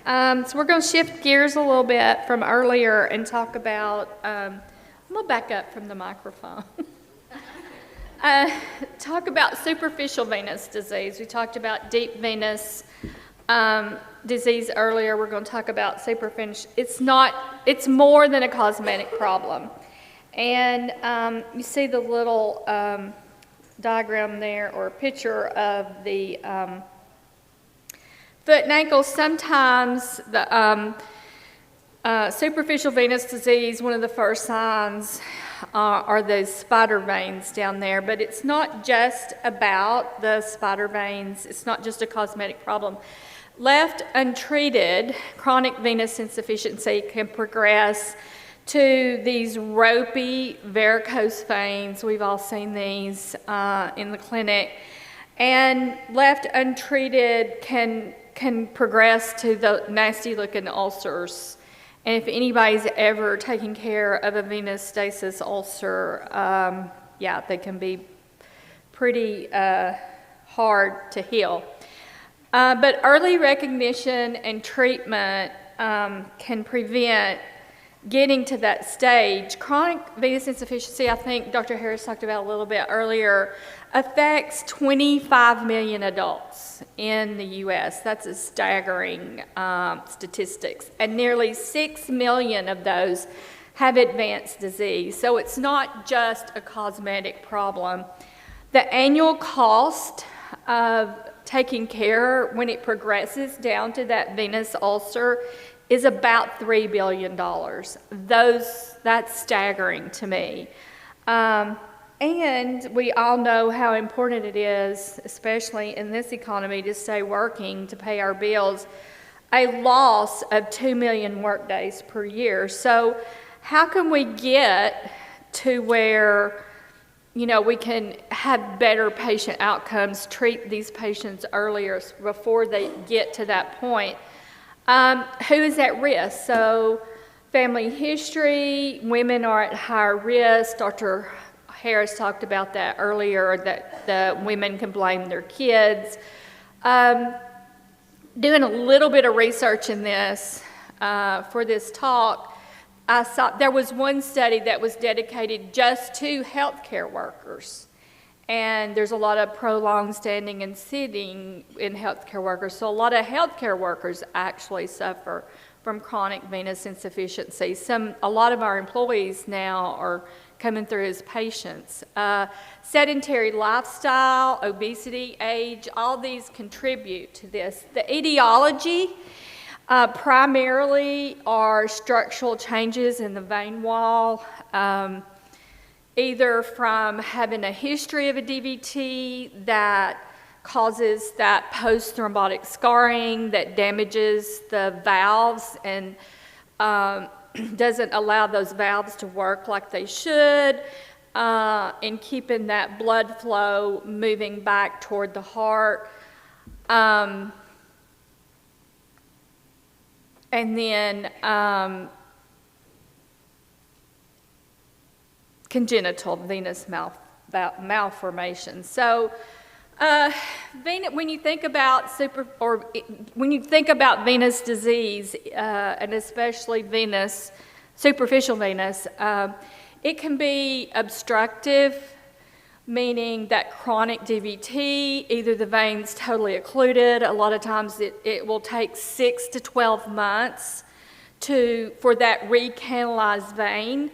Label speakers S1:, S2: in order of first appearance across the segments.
S1: So we're going to shift gears a little bit from earlier and talk about, I'm going to back up from the microphone. Talk about superficial venous disease. We talked about deep venous disease earlier. We're going to talk about superficial. It's more than a cosmetic problem. And you see the little diagram there, or picture of the foot and ankle. Sometimes the superficial venous disease, one of the first signs are those spider veins down there. But it's not just about the spider veins. It's not just a cosmetic problem. Left untreated, chronic venous insufficiency can progress to these ropey varicose veins. We've all seen these in the clinic. And left untreated can progress to the nasty looking ulcers. And if anybody's ever taken care of a venous stasis ulcer, yeah, they can be pretty hard to heal. But early recognition and treatment can prevent getting to that stage. Chronic venous insufficiency, I think Dr. Harris talked about a little bit earlier, affects 25 million adults in the U.S. That's a staggering statistics. And nearly 6 million of those have advanced disease. So it's not just a cosmetic problem. The annual cost of taking care when it progresses down to that venous ulcer is about $3 billion. That's staggering to me. And we all know how important it is, especially in this economy, to stay working, to pay our bills. A loss of 2 million workdays per year. So how can we get to where, you know, we can have better patient outcomes, treat these patients earlier before they get to that point? Who is at risk? So family history, women are at higher risk. Dr. Harris talked about that earlier, that the women can blame their kids. Doing a little bit of research in this for this talk, I saw there was one study that was dedicated just to healthcare workers. And there's a lot of prolonged standing and sitting in healthcare workers. So a lot of healthcare workers actually suffer from chronic venous insufficiency. A lot of our employees now are coming through as patients. Sedentary lifestyle, obesity, age, all these contribute to this. The etiology primarily are structural changes in the vein wall, either from having a history of a DVT that causes that post-thrombotic scarring that damages the valves and doesn't allow those valves to work like they should, in keeping that blood flow moving back toward the heart. And then congenital venous malformation. So when you think about venous disease, and especially superficial venous, it can be obstructive, meaning that chronic DVT, either the veins totally occluded. A lot of times it will take 6 to 12 months for that recanalized vein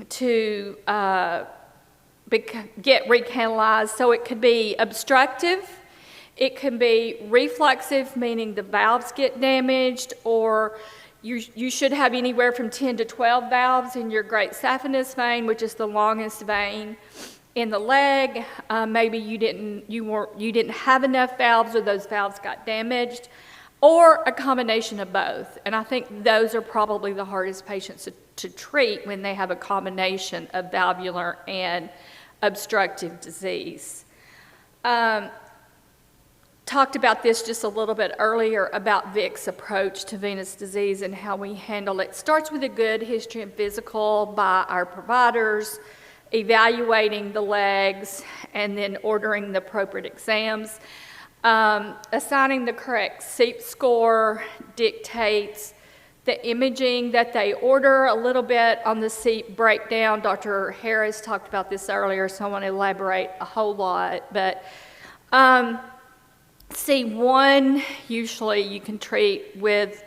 S1: to get recanalized. So it could be obstructive, it can be reflexive, meaning the valves get damaged, or you should have anywhere from 10 to 12 valves in your great saphenous vein, which is the longest vein in the leg. Maybe you didn't have enough valves, or those valves got damaged, or a combination of both. And I think those are probably the hardest patients to treat when they have a combination of valvular and obstructive disease. Talked about this just a little bit earlier about Vic's approach to venous disease and how we handle it. It starts with a good history and physical by our providers, evaluating the legs, and then ordering the appropriate exams. Assigning the correct SEEP score dictates the imaging that they order. A little bit on the SEEP breakdown. Dr. Harris talked about this earlier, so I want to elaborate a whole lot. But C1, usually you can treat with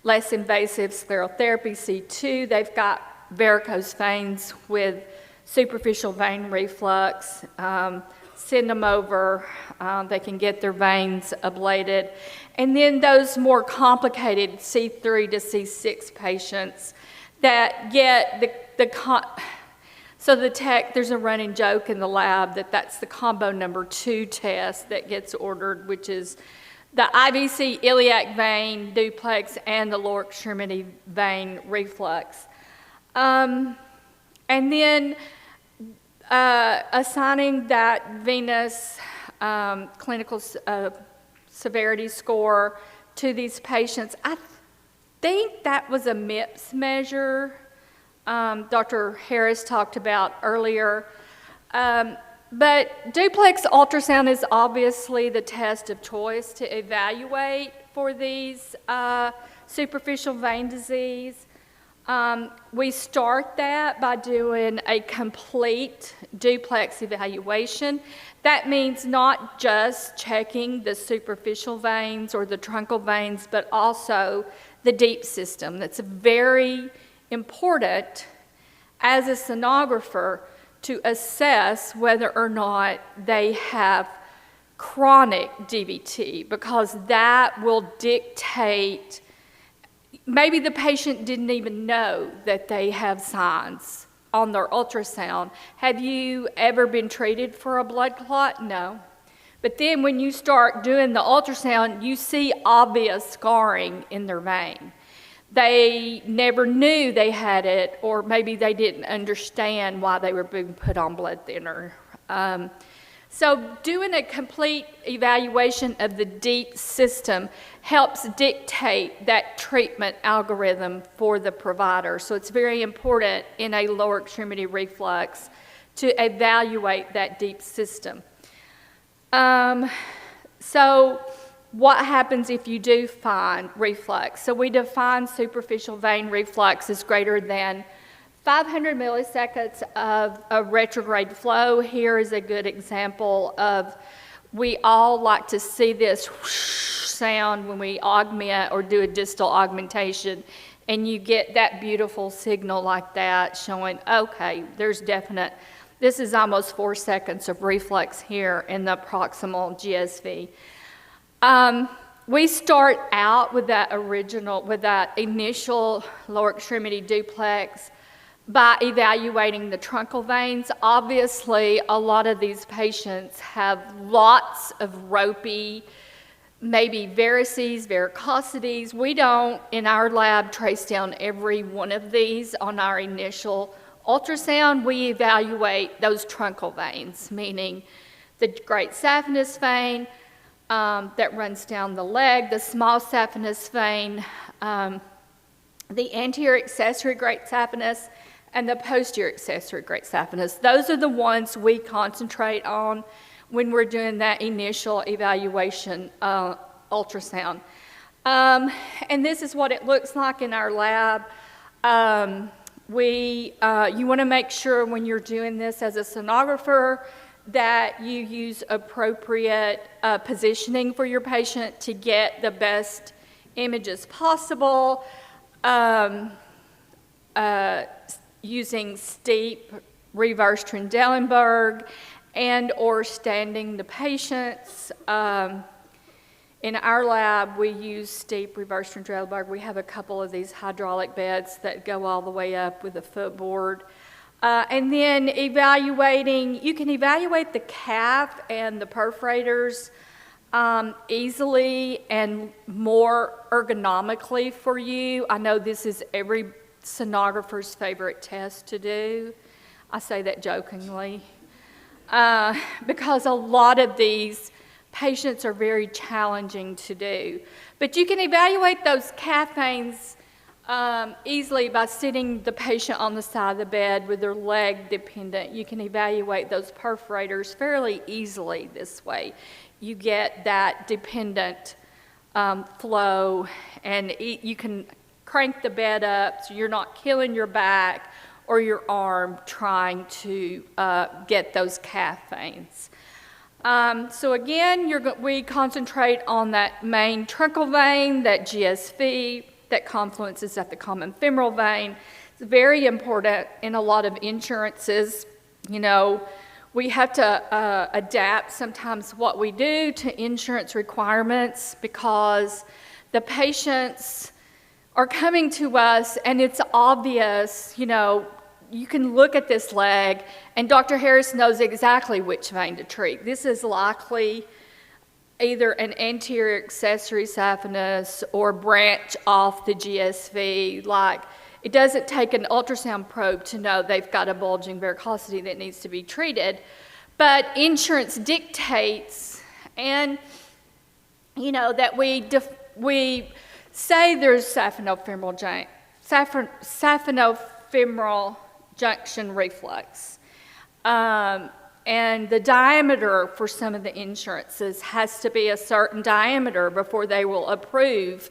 S1: less invasive sclerotherapy. C2, they've got varicose veins with superficial vein reflux. Send them over, they can get their veins ablated. And then those more complicated C3 to C6 patients that get there's a running joke in the lab that's the combo number 2 test that gets ordered, which is the IVC iliac vein duplex and the lower extremity vein reflux. And then assigning that venous clinical severity score to these patients. I think that was a MIPS measure Dr. Harris talked about earlier. But duplex ultrasound is obviously the test of choice to evaluate for these superficial vein disease. We start that by doing a complete duplex evaluation. That means not just checking the superficial veins or the truncal veins, but also the deep system. That's very important as a sonographer to assess whether or not they have chronic DVT, because that will dictate. Maybe the patient didn't even know that they have signs on their ultrasound. Have you ever been treated for a blood clot? No. But then when you start doing the ultrasound, you see obvious scarring in their vein. They never knew they had it, or maybe they didn't understand why they were being put on blood thinner. So doing a complete evaluation of the deep system helps dictate that treatment algorithm for the provider. So it's very important in a lower extremity reflux to evaluate that deep system. So what happens if you do find reflux? So we define superficial vein reflux as greater than 500 milliseconds of a retrograde flow. Here is a good example of, we all like to see this whoosh sound when we augment or do a distal augmentation, and you get that beautiful signal like that showing, okay, there's definite, this is almost 4 seconds of reflux here in the proximal GSV. We start out with that initial lower extremity duplex by evaluating the truncal veins. Obviously, a lot of these patients have lots of ropey, maybe varices, varicosities. We don't, in our lab, trace down every one of these on our initial ultrasound. We evaluate those truncal veins, meaning the great saphenous vein that runs down the leg, the small saphenous vein, the anterior accessory great saphenous, and the posterior accessory great saphenous. Those are the ones we concentrate on when we're doing that initial evaluation ultrasound. And this is what it looks like in our lab. You want to make sure when you're doing this as a sonographer that you use appropriate positioning for your patient to get the best images possible. Using steep reverse Trendelenburg and or standing the patients. In our lab, we use steep reverse Trendelenburg. We have a couple of these hydraulic beds that go all the way up with a footboard. And then you can evaluate the calf and the perforators easily and more ergonomically for you. I know this is every sonographer's favorite test to do. I say that jokingly. Because a lot of these patients are very challenging to do. But you can evaluate those calf veins easily by sitting the patient on the side of the bed with their leg dependent. You can evaluate those perforators fairly easily this way. you get that dependent flow, and you can crank the bed up so you're not killing your back or your arm trying to get those calf veins. So again, we concentrate on that main truncal vein, that GSV, that confluences at the common femoral vein. It's very important in a lot of insurances. You know, we have to adapt sometimes what we do to insurance requirements because the patients are coming to us and it's obvious, you know, you can look at this leg and Dr. Harris knows exactly which vein to treat. This is likely either an anterior accessory saphenous or branch off the GSV. Like, it doesn't take an ultrasound probe to know they've got a bulging varicosity that needs to be treated. But insurance dictates, and you know, that we say there's saphenofemoral junction reflux. And the diameter for some of the insurances has to be a certain diameter before they will approve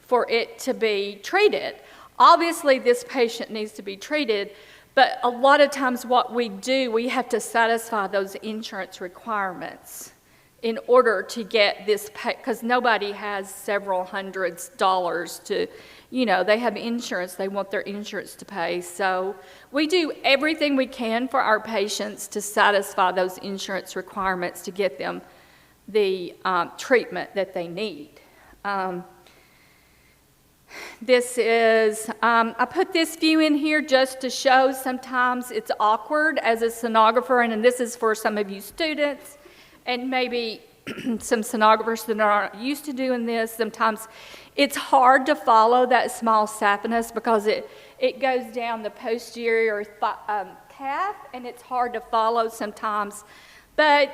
S1: for it to be treated. Obviously, this patient needs to be treated, but a lot of times what we do, we have to satisfy those insurance requirements in order to get this, because nobody has several hundreds dollars to, you know, they have insurance, they want their insurance to pay. So we do everything we can for our patients to satisfy those insurance requirements to get them the treatment that they need. This is, I put this view in here just to show sometimes it's awkward as a sonographer, and this is for some of you students and maybe some sonographers that aren't used to doing this. Sometimes it's hard to follow that small saphenous because it goes down the posterior calf, and it's hard to follow sometimes. But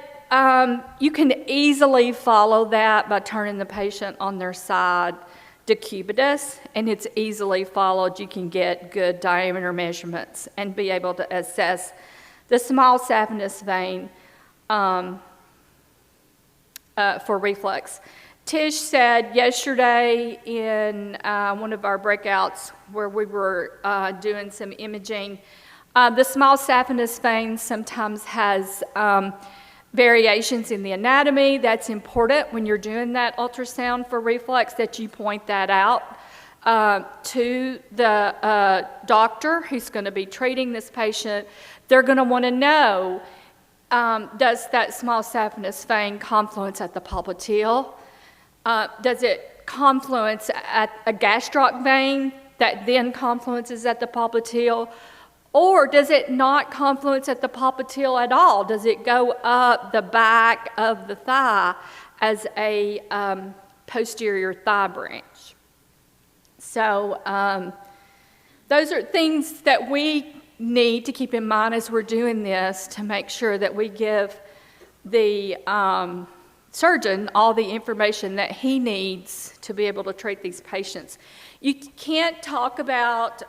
S1: you can easily follow that by turning the patient on their side decubitus, and it's easily followed. You can get good diameter measurements and be able to assess the small saphenous vein for reflux. Tish said yesterday in one of our breakouts where we were doing some imaging, the small saphenous vein sometimes has variations in the anatomy. That's important when you're doing that ultrasound for reflux, that you point that out to the doctor who's going to be treating this patient. They're going to want to know, does that small saphenous vein confluence at the popliteal? Does it confluence at a gastroc vein that then confluences at the popliteal? Or does it not confluence at the popliteal at all? Does it go up the back of the thigh as a posterior thigh branch? So those are things that we need to keep in mind as we're doing this to make sure that we give the surgeon all the information that he needs to be able to treat these patients. You can't talk about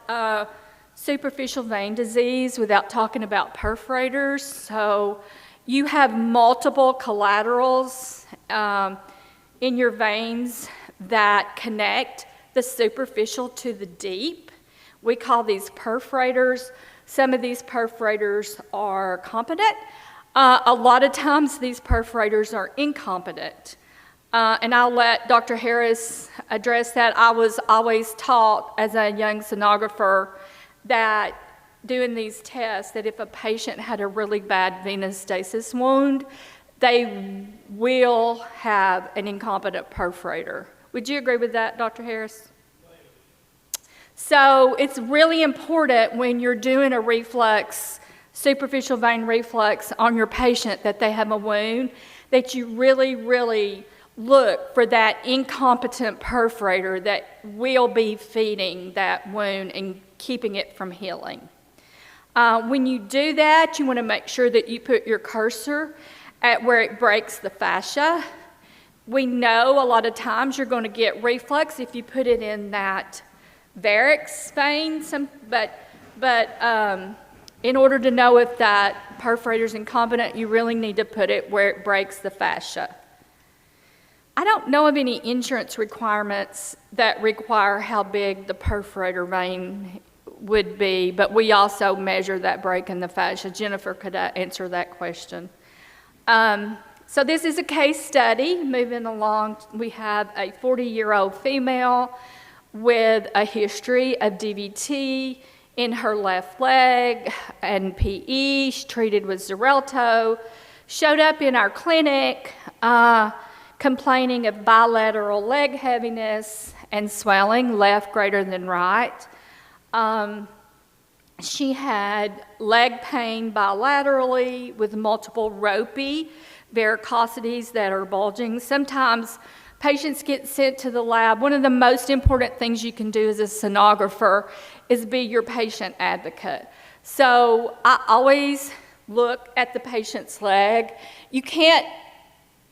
S1: superficial vein disease without talking about perforators. So you have multiple collaterals in your veins that connect the superficial to the deep. We call these perforators. Some of these perforators are competent. A lot of times these perforators are incompetent. And I'll let Dr. Harris address that. I was always taught as a young sonographer that doing these tests, that if a patient had a really bad venous stasis wound, they will have an incompetent perforator. Would you agree with that, Dr. Harris? So it's really important when you're doing a reflux, superficial vein reflux on your patient that they have a wound, that you really, really look for that incompetent perforator that will be feeding that wound and keeping it from healing. When you do that, you want to make sure that you put your cursor at where it breaks the fascia. We know a lot of times you're going to get reflux if you put it in that varix vein, but in order to know if that perforator is incompetent, you really need to put it where it breaks the fascia. I don't know of any insurance requirements that require how big the perforator vein would be, but we also measure that break in the fascia. Jennifer could answer that question. So this is a case study. Moving along, we have a 40-year-old female with a history of DVT in her left leg and PE. She's treated with Xarelto. Showed up in our clinic complaining of bilateral leg heaviness and swelling, left greater than right. She had leg pain bilaterally with multiple ropey varicosities that are bulging. Sometimes patients get sent to the lab. One of the most important things you can do as a sonographer is be your patient advocate. So I always look at the patient's leg. You can't,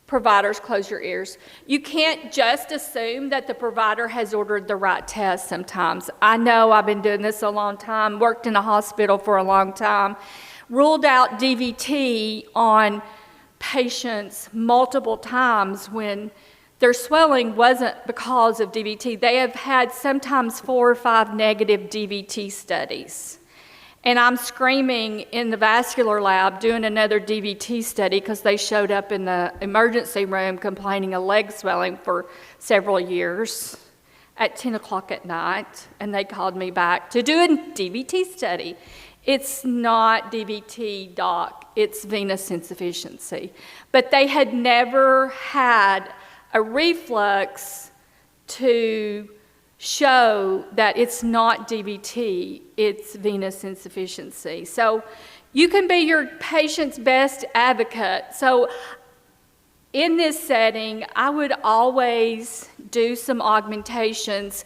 S1: providers, close your ears. You can't just assume that the provider has ordered the right test sometimes. I know, I've been doing this a long time, worked in a hospital for a long time, ruled out DVT on patients multiple times when their swelling wasn't because of DVT. They have had sometimes 4 or 5 negative DVT studies. And I'm screaming in the vascular lab doing another DVT study because they showed up in the emergency room complaining of leg swelling for several years at 10 o'clock at night. And they called me back to do a DVT study. It's not DVT, doc, it's venous insufficiency. But they had never had a reflex to show that it's not DVT, it's venous insufficiency. So you can be your patient's best advocate. So in this setting, I would always do some augmentations,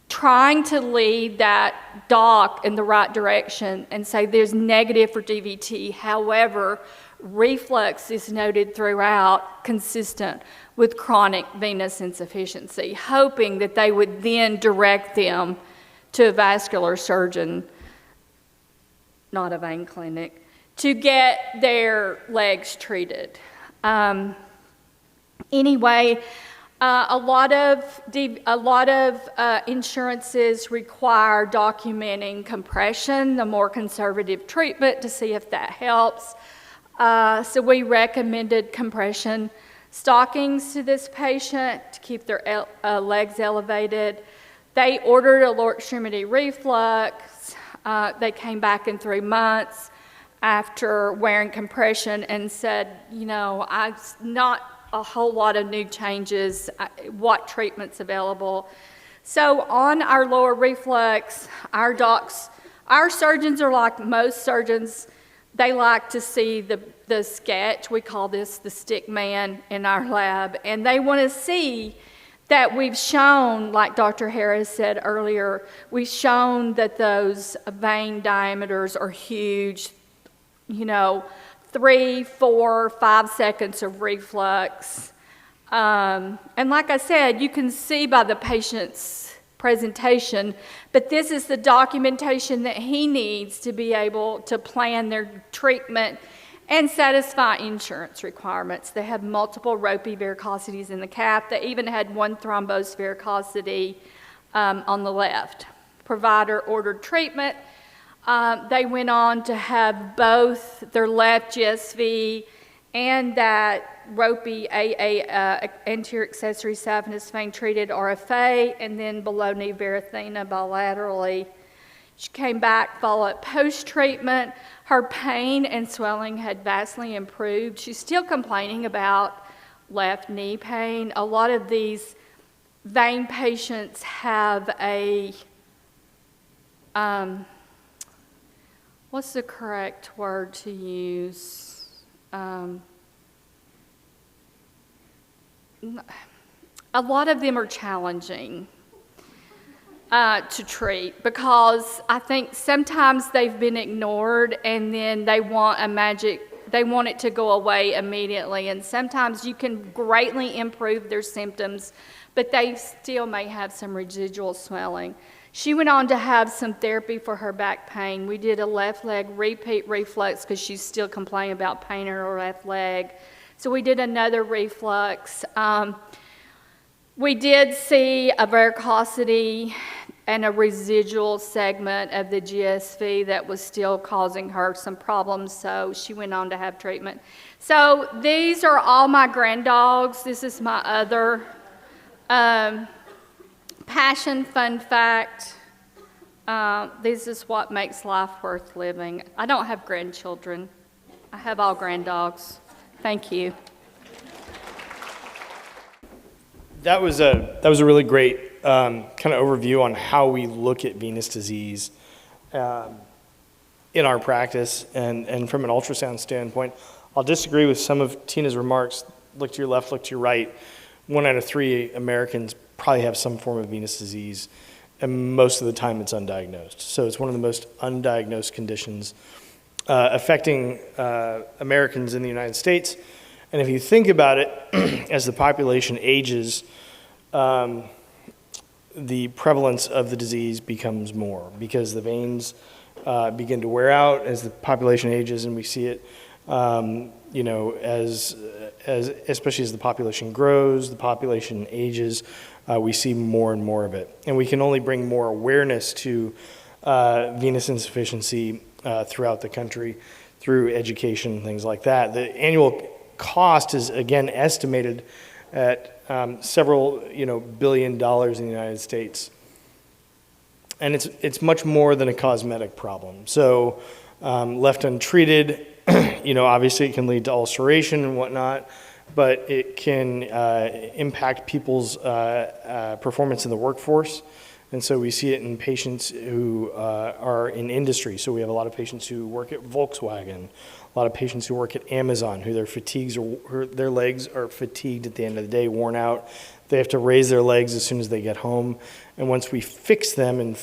S1: trying to lead that doc in the right direction and say there's negative for DVT. However, reflux is noted throughout, consistent with chronic venous insufficiency, hoping that they would then direct them to a vascular surgeon, not a vein clinic, to get their legs treated. Anyway, a lot of insurances require documenting compression, the more conservative treatment, to see if that helps. So we recommended compression stockings to this patient to keep their legs elevated. They ordered a lower extremity reflux. They came back in 3 months after wearing compression and said, you know, not a whole lot of new changes, what treatment's available. So on our lower reflux, our surgeons are like most surgeons. They like to see the sketch. We call this the stick man in our lab. And they want to see that we've shown, like Dr. Harris said earlier, we've shown that those vein diameters are huge, you know, 3, 4, 5 seconds of reflux. And like I said, you can see by the patient's presentation, but this is the documentation that he needs to be able to plan their treatment and satisfy insurance requirements. They have multiple ropey varicosities in the calf. They even had 1 thrombosed varicosity on the left. Provider ordered treatment. They went on to have both their left GSV and that ropey anterior accessory saphenous vein treated RFA, and then below knee varithena bilaterally. She came back, followed post-treatment. Her pain and swelling had vastly improved. She's still complaining about left knee pain. A lot of these vein patients have a, what's the correct word to use? A lot of them are challenging to treat because I think sometimes they've been ignored and then they want it to go away immediately, and sometimes you can greatly improve their symptoms, but they still may have some residual swelling. She went on to have some therapy for her back pain. We did a left leg repeat reflex because she's still complaining about pain in her left leg. So we did another reflux. We did see a varicosity and a residual segment of the GSV that was still causing her some problems, so she went on to have treatment. So these are all my granddogs. This is my other passion fun fact. This is what makes life worth living. I don't have grandchildren. I have all granddogs. Thank you.
S2: That was a really great kind of overview on how we look at venous disease in our practice and from an ultrasound standpoint. I'll disagree with some of Tina's remarks. Look to your left, look to your right. 1 out of 3 Americans probably have some form of venous disease, and most of the time it's undiagnosed. So it's one of the most undiagnosed conditions affecting Americans in the United States. And if you think about it, as the population ages, the prevalence of the disease becomes more because the veins begin to wear out as the population ages, and we see it, as especially as the population grows, the population ages, we see more and more of it. And we can only bring more awareness to venous insufficiency throughout the country through education, things like that. The annual cost is, again, estimated at several $1 billion in the United States. And it's much more than a cosmetic problem. So left untreated, obviously it can lead to ulceration and whatnot, but it can impact people's performance in the workforce. And so we see it in patients who are in industry. So we have a lot of patients who work at Volkswagen, a lot of patients who work at Amazon, who their legs are fatigued at the end of the day, worn out. They have to raise their legs as soon as they get home. And once we fix them and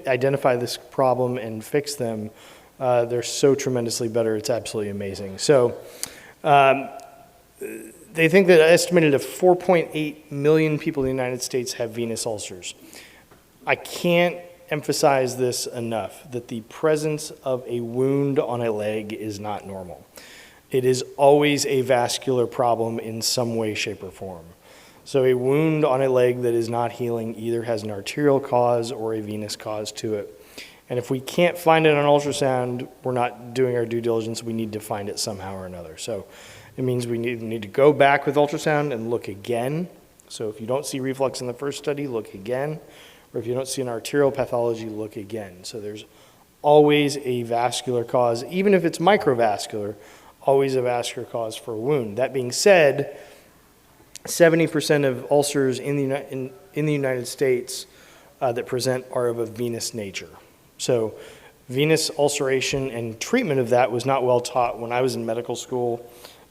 S2: identify this problem and fix them, they're so tremendously better. It's absolutely amazing. So they think that estimated of 4.8 million people in the United States have venous ulcers. I can't emphasize this enough, that the presence of a wound on a leg is not normal. It is always a vascular problem in some way, shape, or form. So a wound on a leg that is not healing either has an arterial cause or a venous cause to it. And if we can't find it on ultrasound, we're not doing our due diligence. We need to find it somehow or another. So it means we need to go back with ultrasound and look again. So if you don't see reflux in the first study, look again. Or if you don't see an arterial pathology, look again. So there's always a vascular cause, even if it's microvascular, always a vascular cause for a wound. That being said, 70% of ulcers in the United States that present are of a venous nature. So venous ulceration and treatment of that was not well taught when I was in medical school.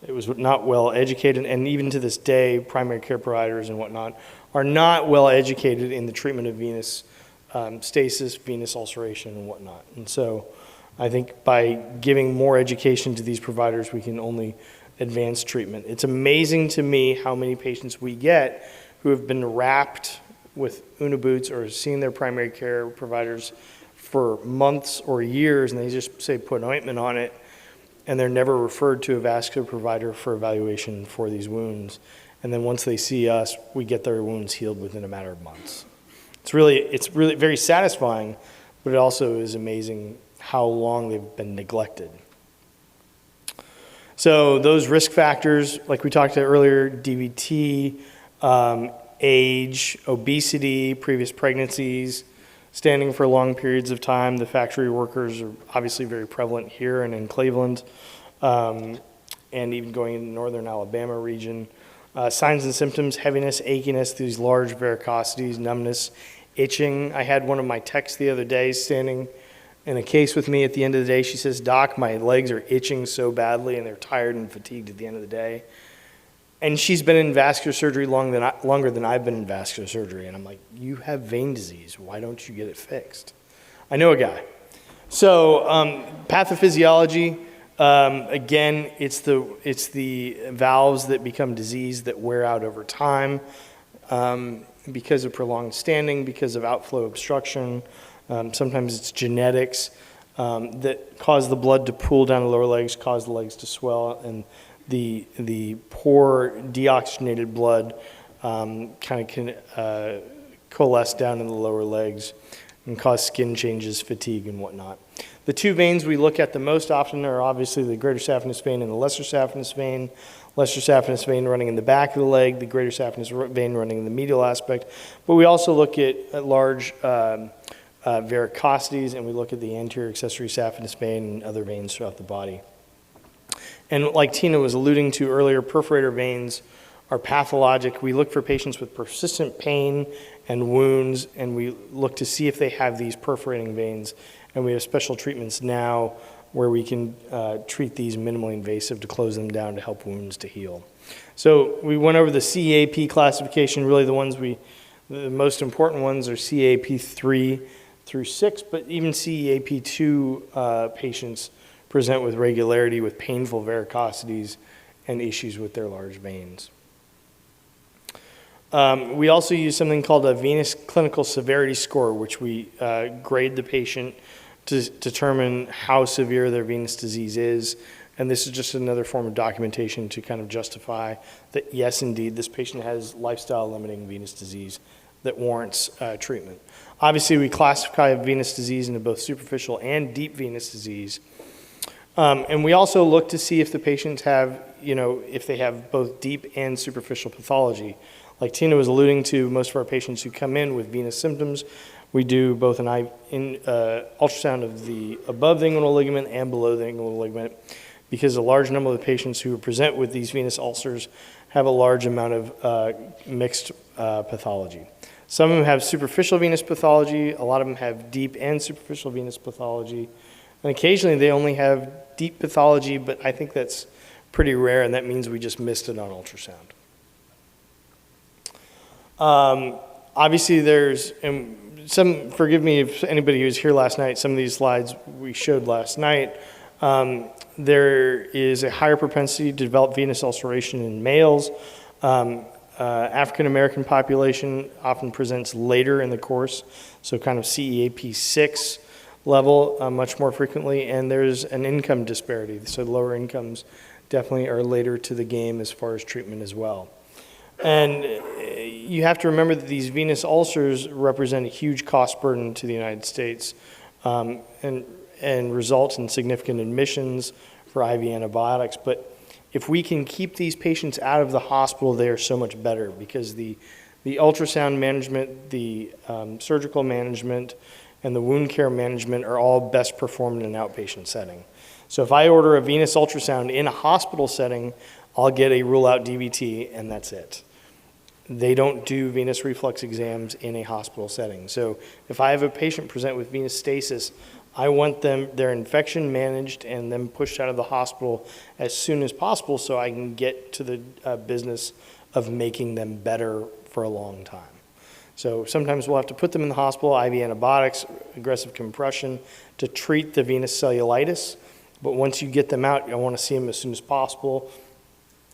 S2: It was not well educated, and even to this day, primary care providers and whatnot are not well educated in the treatment of venous stasis, venous ulceration, and whatnot. And so I think by giving more education to these providers, we can only advance treatment. It's amazing to me how many patients we get who have been wrapped with Uniboots or seen their primary care providers for months or years, and they just say put an ointment on it, and they're never referred to a vascular provider for evaluation for these wounds. And then once they see us, we get their wounds healed within a matter of months. It's really very satisfying, but it also is amazing how long they've been neglected. So those risk factors, like we talked about earlier, DVT, age, obesity, previous pregnancies, standing for long periods of time. The factory workers are obviously very prevalent here and in Cleveland, and even going into the northern Alabama region. Signs and symptoms: heaviness, achiness, these large varicosities, numbness, itching. I had one of my techs the other day standing in a case with me at the end of the day. She says, "Doc, my legs are itching so badly and they're tired and fatigued at the end of the day." And she's been in vascular surgery longer than I've been in vascular surgery. And I'm like, you have vein disease. Why don't you get it fixed? I know a guy. So pathophysiology, again, it's the valves that become diseased that wear out over time because of prolonged standing, because of outflow obstruction. Sometimes it's genetics that cause the blood to pool down the lower legs, cause the legs to swell, and the poor deoxygenated blood kind of can coalesce down in the lower legs and cause skin changes, fatigue, and whatnot. The two veins we look at the most often are obviously the greater saphenous vein and the lesser saphenous vein. Lesser saphenous vein running in the back of the leg, the greater saphenous vein running in the medial aspect. But we also look at large varicosities, and we look at the anterior accessory saphenous vein and other veins throughout the body. And like Tina was alluding to earlier, perforator veins are pathologic. We look for patients with persistent pain and wounds, and we look to see if they have these perforating veins. And we have special treatments now where we can treat these minimally invasive to close them down to help wounds to heal. So we went over the CEAP classification. Really the most important ones are CEAP 3 through 6, but even CEAP 2 patients present with regularity with painful varicosities and issues with their large veins. We also use something called a venous clinical severity score, which we grade the patient to determine how severe their venous disease is. And this is just another form of documentation to kind of justify that, yes, indeed, this patient has lifestyle-limiting venous disease that warrants treatment. Obviously, we classify venous disease into both superficial and deep venous disease. And we also look to see if the patients have, if they have both deep and superficial pathology. Like Tina was alluding to, most of our patients who come in with venous symptoms, we do both an ultrasound of the above the inguinal ligament and below the inguinal ligament, because a large number of the patients who present with these venous ulcers have a large amount of mixed pathology. Some of them have superficial venous pathology, a lot of them have deep and superficial venous pathology, and occasionally they only have deep pathology, but I think that's pretty rare, and that means we just missed it on ultrasound. Obviously there's, and forgive me if anybody who was here last night, some of these slides we showed last night, there is a higher propensity to develop venous ulceration in males. African American population often presents later in the course, so kind of CEAP 6 level much more frequently, and there's an income disparity, so lower incomes definitely are later to the game as far as treatment as well. And you have to remember that these venous ulcers represent a huge cost burden to the United States and result in significant admissions for IV antibiotics. But if we can keep these patients out of the hospital, they are so much better, because the ultrasound management, the surgical management, and the wound care management are all best performed in an outpatient setting. So if I order a venous ultrasound in a hospital setting, I'll get a rule-out DVT, and that's it. They don't do venous reflux exams in a hospital setting. So if I have a patient present with venous stasis, I want their infection managed and them pushed out of the hospital as soon as possible so I can get to the business of making them better for a long time. So sometimes we'll have to put them in the hospital, IV antibiotics, aggressive compression to treat the venous cellulitis. But once you get them out, I want to see them as soon as possible.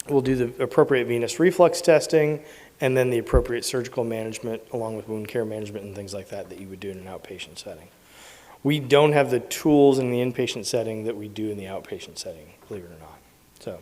S2: We'll do the appropriate venous reflux testing and then the appropriate surgical management along with wound care management and things like that that you would do in an outpatient setting. We don't have the tools in the inpatient setting that we do in the outpatient setting, believe it or not. So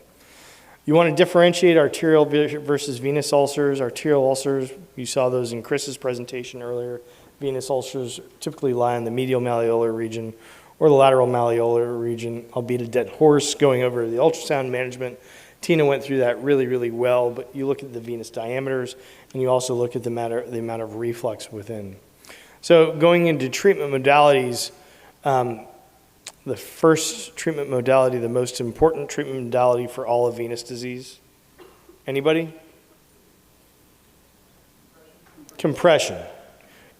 S2: you want to differentiate arterial versus venous ulcers. Arterial ulcers, you saw those in Chris's presentation earlier. Venous ulcers typically lie in the medial malleolar region or the lateral malleolar region. I'll beat a dead horse going over the ultrasound management. Tina went through that really, really well, but you look at the venous diameters and you also look at the amount of reflux within. So going into treatment modalities, the first treatment modality, the most important treatment modality for all of venous disease? Anybody? Compression.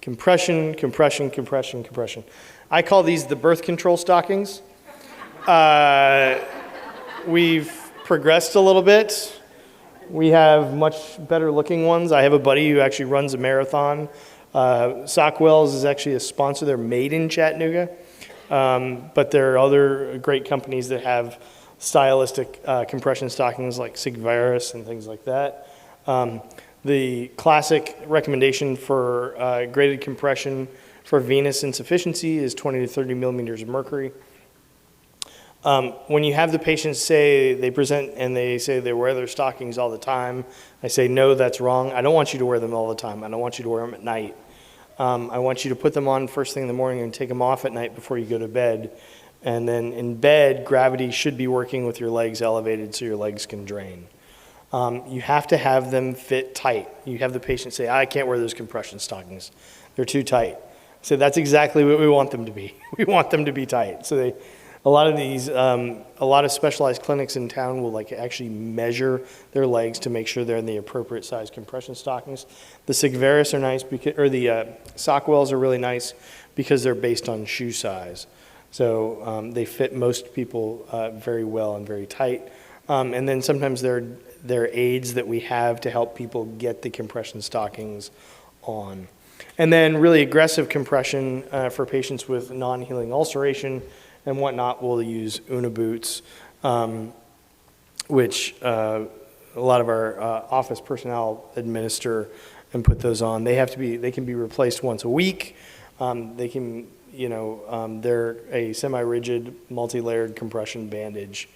S2: Compression, compression, compression, compression. I call these the birth control stockings. We've progressed a little bit. We have much better looking ones. I have a buddy who actually runs a marathon. Sockwells is actually a sponsor. They're made in Chattanooga. But there are other great companies that have stylistic compression stockings like Sigvaris and things like that. The classic recommendation for graded compression for venous insufficiency is 20 to 30 millimeters of mercury. When you have the patients say they present and they say they wear their stockings all the time, I say, no, that's wrong. I don't want you to wear them all the time. I don't want you to wear them at night. I want you to put them on first thing in the morning and take them off at night before you go to bed. And then in bed, gravity should be working with your legs elevated so your legs can drain. You have to have them fit tight. You have the patient say, I can't wear those compression stockings. They're too tight. So that's exactly what we want them to be. We want them to be tight. So a lot of specialized clinics in town will actually measure their legs to make sure they're in the appropriate size compression stockings. The Sigvaris are nice or the Sockwells are really nice because they're based on shoe size. So they fit most people very well and very tight. And then sometimes there are aids that we have to help people get the compression stockings on. And then really aggressive compression for patients with non-healing ulceration and whatnot, we'll use Una boots, which a lot of our office personnel administer and put those on. They can be replaced once a week. They're a semi-rigid, multi-layered compression bandage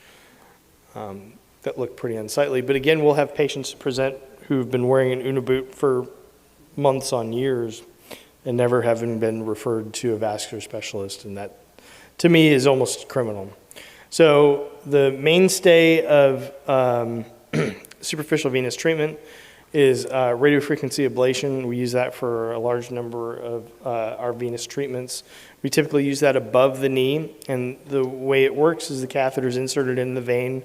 S2: that look pretty unsightly. But again, we'll have patients present who've been wearing an Una boot for months on years and never having been referred to a vascular specialist, and that, to me, is almost criminal. So the mainstay of superficial venous treatment is radiofrequency ablation. We use that for a large number of our venous treatments. We typically use that above the knee, and the way it works is the catheter is inserted in the vein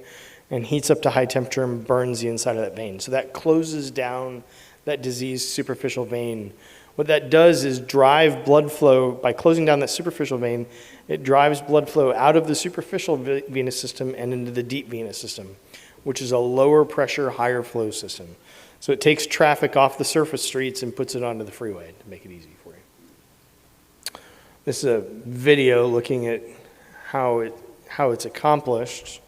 S2: and heats up to high temperature and burns the inside of that vein. So that closes down that diseased superficial vein. What that does is drive blood flow. By closing down that superficial vein, it drives blood flow out of the superficial venous system and into the deep venous system, which is a lower pressure, higher flow system. So it takes traffic off the surface streets and puts it onto the freeway to make it easy for you. This is a video looking at how it's accomplished.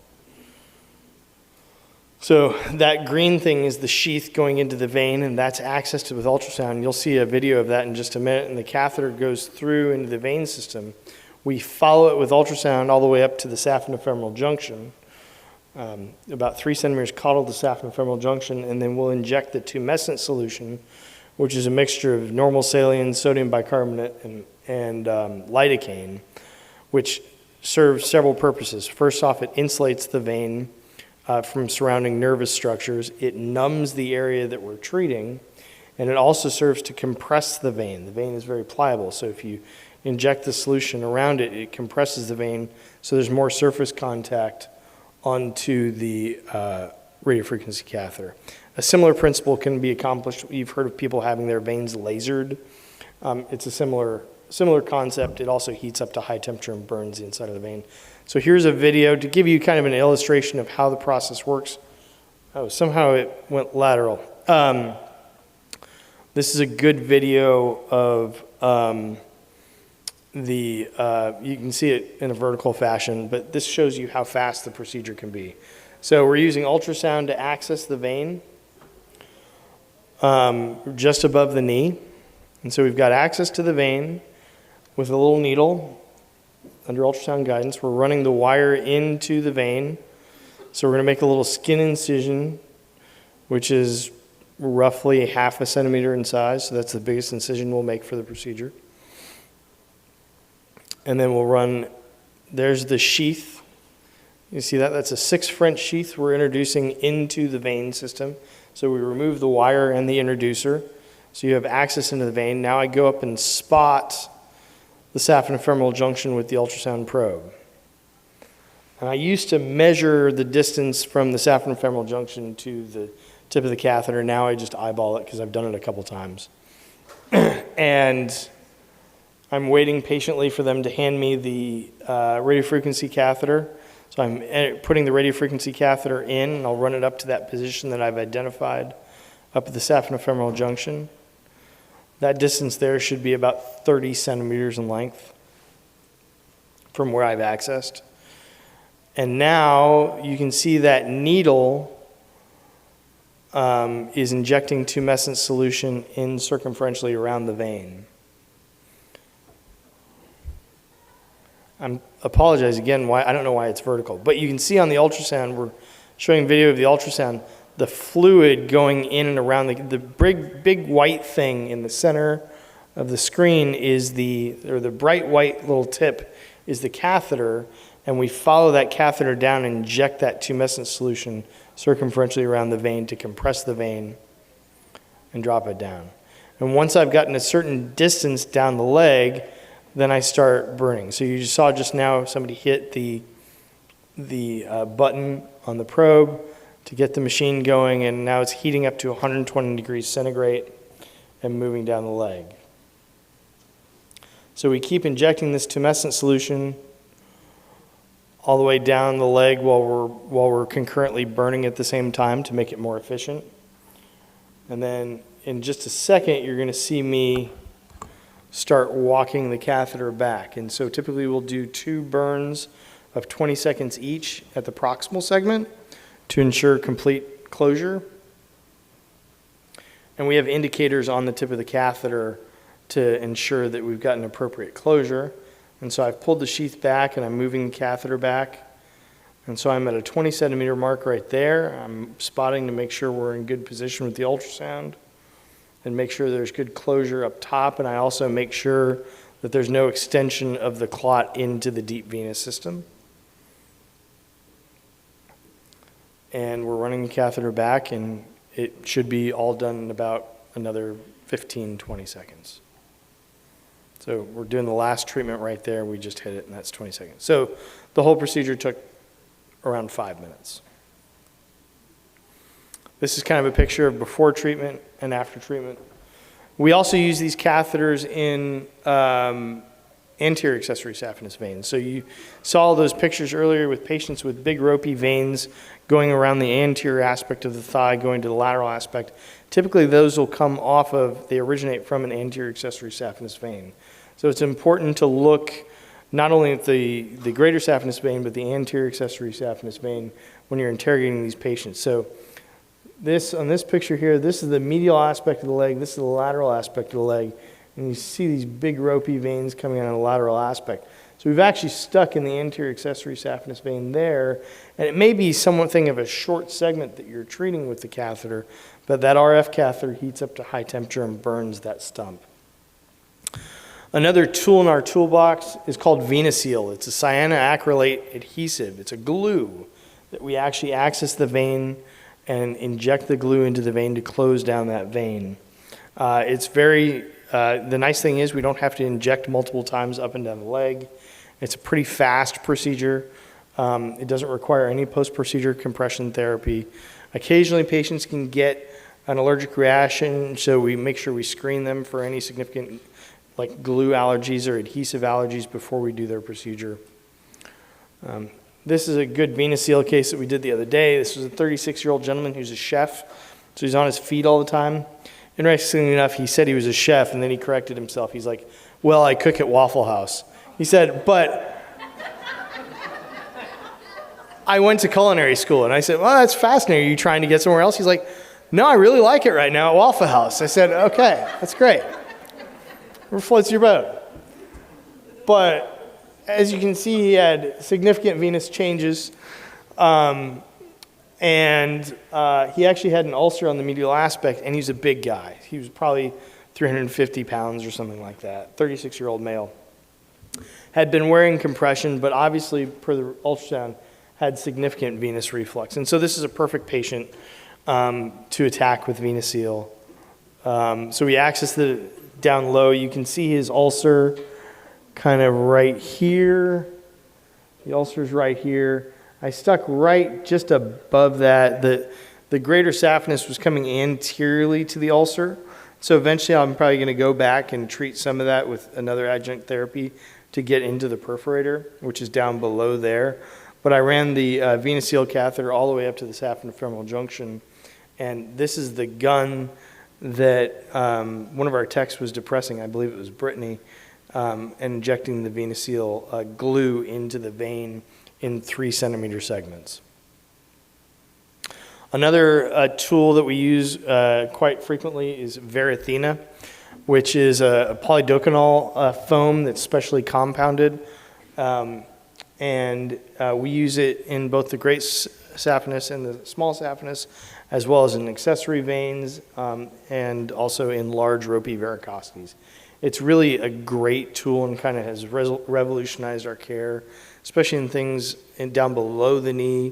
S2: So that green thing is the sheath going into the vein, and that's accessed with ultrasound. You'll see a video of that in just a minute, and the catheter goes through into the vein system. We follow it with ultrasound all the way up to the saphenofemoral junction, about 3 centimeters caudal to saphenofemoral junction, and then we'll inject the tumescent solution, which is a mixture of normal saline, sodium bicarbonate, and lidocaine, which serves several purposes. First off, it insulates the vein from surrounding nervous structures. It numbs the area that we're treating, and it also serves to compress the vein. The vein is very pliable, so if you inject the solution around it, it compresses the vein so there's more surface contact onto the radiofrequency catheter. A similar principle can be accomplished. You've heard of people having their veins lasered. It's a similar concept. It also heats up to high temperature and burns the inside of the vein. So here's a video to give you kind of an illustration of how the process works. Oh, somehow it went lateral. This is a good video of you can see it in a vertical fashion, but this shows you how fast the procedure can be. So we're using ultrasound to access the vein just above the knee. And so we've got access to the vein with a little needle under ultrasound guidance. We're running the wire into the vein. So we're going to make a little skin incision, which is roughly 1/2 centimeter in size. So that's the biggest incision we'll make for the procedure. And then we'll run, there's the sheath. You see that? That's a 6 French sheath we're introducing into the vein system. So we remove the wire and the introducer. So you have access into the vein. Now I go up and spot the saphenofemoral junction with the ultrasound probe. And I used to measure the distance from the saphenofemoral junction to the tip of the catheter. Now I just eyeball it because I've done it a couple times. And I'm waiting patiently for them to hand me the radiofrequency catheter. So I'm putting the radiofrequency catheter in, and I'll run it up to that position that I've identified up at the saphenofemoral junction. That distance there should be about 30 centimeters in length from where I've accessed. And now you can see that needle is injecting tumescent solution in circumferentially around the vein. apologize again, why I don't know why it's vertical, but you can see on the ultrasound, we're showing video of the ultrasound, the fluid going in and around the big white thing in the center of the screen is the bright white little tip is the catheter, and we follow that catheter down and inject that tumescent solution circumferentially around the vein to compress the vein and drop it down. And once I've gotten a certain distance down the leg, then I start burning. So you saw just now somebody hit the button on the probe to get the machine going, and now it's heating up to 120 degrees centigrade and moving down the leg. So we keep injecting this tumescent solution all the way down the leg while we're concurrently burning at the same time to make it more efficient. And then in just a second, you're going to see me start walking the catheter back. And so typically we'll do 2 burns of 20 seconds each at the proximal segment to ensure complete closure. And we have indicators on the tip of the catheter to ensure that we've got an appropriate closure. And so I've pulled the sheath back and I'm moving the catheter back. And so I'm at a 20 centimeter mark right there. I'm spotting to make sure we're in good position with the ultrasound and make sure there's good closure up top. And I also make sure that there's no extension of the clot into the deep venous system. And we're running the catheter back, and it should be all done in about another 15, 20 seconds. So we're doing the last treatment right there. We just hit it, and that's 20 seconds. So the whole procedure took around 5 minutes. This is kind of a picture of before treatment and after treatment. We also use these catheters in anterior accessory saphenous veins. So you saw those pictures earlier with patients with big ropey veins going around the anterior aspect of the thigh, going to the lateral aspect. Typically those will come off of, they originate from an anterior accessory saphenous vein. So it's important to look not only at the greater saphenous vein, but the anterior accessory saphenous vein when you're interrogating these patients. So on this picture here, this is the medial aspect of the leg, this is the lateral aspect of the leg, and you see these big ropey veins coming out of the lateral aspect. So we've actually stuck in the anterior accessory saphenous vein there, and it may be something of a short segment that you're treating with the catheter, but that RF catheter heats up to high temperature and burns that stump. Another tool in our toolbox is called VenaSeal. It's a cyanoacrylate adhesive. It's a glue that we actually access the vein and inject the glue into the vein to close down that vein. The nice thing is we don't have to inject multiple times up and down the leg. It's a pretty fast procedure. It doesn't require any post-procedure compression therapy. Occasionally patients can get an allergic reaction, so we make sure we screen them for any significant like glue allergies or adhesive allergies before we do their procedure. This is a good VenaSeal case that we did the other day. This was a 36-year-old gentleman who's a chef, so he's on his feet all the time. Interestingly enough, he said he was a chef, and then he corrected himself. He's like, well, I cook at Waffle House. He said, but I went to culinary school. And I said, well, that's fascinating. Are you trying to get somewhere else? He's like, no, I really like it right now at Waffle House. I said, okay, that's great. Where floats your boat? But as you can see, he had significant venous changes. And he actually had an ulcer on the medial aspect, and he's a big guy. He was probably 350 pounds or something like that, 36-year-old male. Had been wearing compression, but obviously, per the ultrasound, had significant venous reflux. And so this is a perfect patient to attack with VenaSeal. So we access the down low. You can see his ulcer kind of right here. The ulcer's right here. I stuck right just above that. The greater saphenous was coming anteriorly to the ulcer. So eventually I'm probably going to go back and treat some of that with another adjunct therapy to get into the perforator, which is down below there. But I ran the VenaSeal catheter all the way up to the saphenofemoral junction. And this is the gun that one of our techs was depressing. I believe it was Brittany, and injecting the VenaSeal glue into the vein in 3 centimeter segments. Another tool that we use quite frequently is Varithena, which is a polydocanol foam that's specially compounded And we use it in both the great saphenous and the small saphenous, as well as in accessory veins, and also in large ropey varicosities. It's really a great tool and kind of has revolutionized our care, especially in things down below the knee,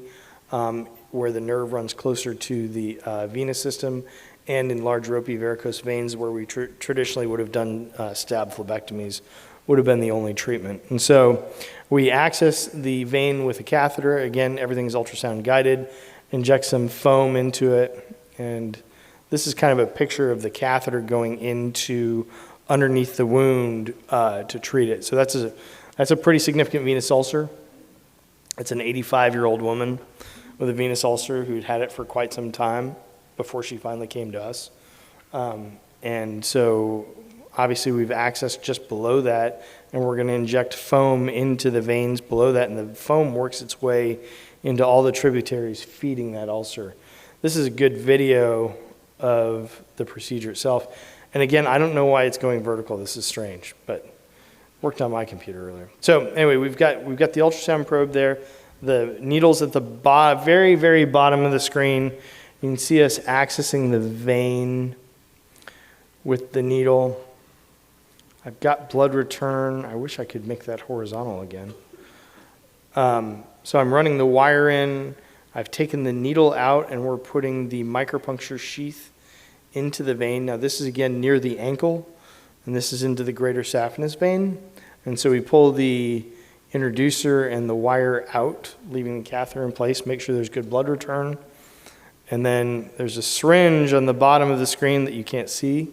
S2: where the nerve runs closer to the venous system, and in large ropey varicose veins where we traditionally would have done stab phlebectomies, would have been the only treatment. And so we access the vein with a catheter. Again, everything's ultrasound guided, inject some foam into it, and this is kind of a picture of the catheter going into underneath the wound to treat it. So that's a pretty significant venous ulcer. It's an 85-year-old woman with a venous ulcer who'd had it for quite some time before she finally came to us. And so obviously we've accessed just below that, and we're going to inject foam into the veins below that, and the foam works its way into all the tributaries feeding that ulcer. This is a good video of the procedure itself. And again, I don't know why it's going vertical. This is strange, but worked on my computer earlier. So anyway, we've got the ultrasound probe there. The needle's at the very, very bottom of the screen. You can see us accessing the vein with the needle. I've got blood return. I wish I could make that horizontal again. So I'm running the wire in. I've taken the needle out, and we're putting the micropuncture sheath into the vein. Now this is again near the ankle, and this is into the greater saphenous vein. And so we pull the introducer and the wire out, leaving the catheter in place, make sure there's good blood return. And then there's a syringe on the bottom of the screen that you can't see,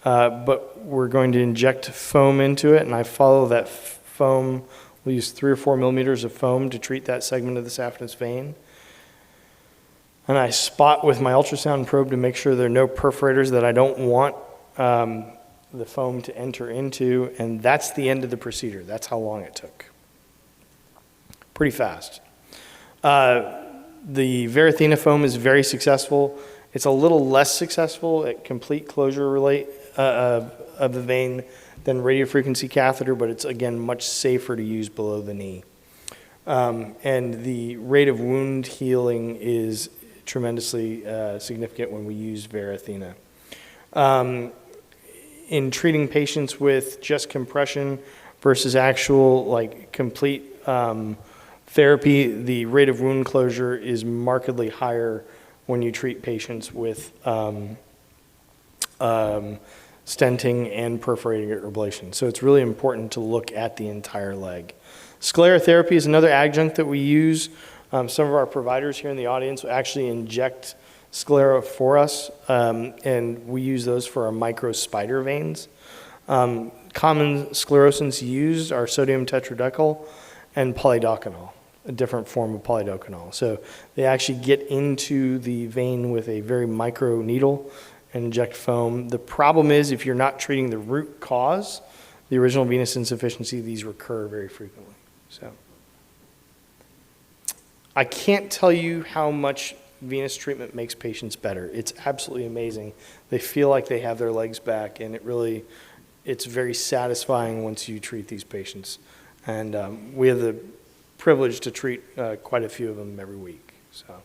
S2: but we're going to inject foam into it, and I follow that foam. We'll use 3 or 4 millimeters of foam to treat that segment of the saphenous vein. And I spot with my ultrasound probe to make sure there are no perforators that I don't want the foam to enter into, and that's the end of the procedure. That's how long it took. Pretty fast. The Varithena foam is very successful. It's a little less successful at complete closure of the vein than radiofrequency catheter, but it's again much safer to use below the knee. And the rate of wound healing is tremendously significant when we use Varithena. In treating patients with just compression versus actual complete therapy, the rate of wound closure is markedly higher when you treat patients with stenting and perforating ablation. So it's really important to look at the entire leg. Sclerotherapy is another adjunct that we use. Some of our providers here in the audience will actually inject sclera for us, and we use those for our micro spider veins. Common sclerosants used are sodium tetradecyl and polydocanol, a different form of polydocanol. So they actually get into the vein with a very micro needle and inject foam. The problem is if you're not treating the root cause, the original venous insufficiency, these recur very frequently. So I can't tell you how much venous treatment makes patients better. It's absolutely amazing. They feel like they have their legs back, and it's very satisfying once you treat these patients. And we have the privilege to treat quite a few of them every week. So.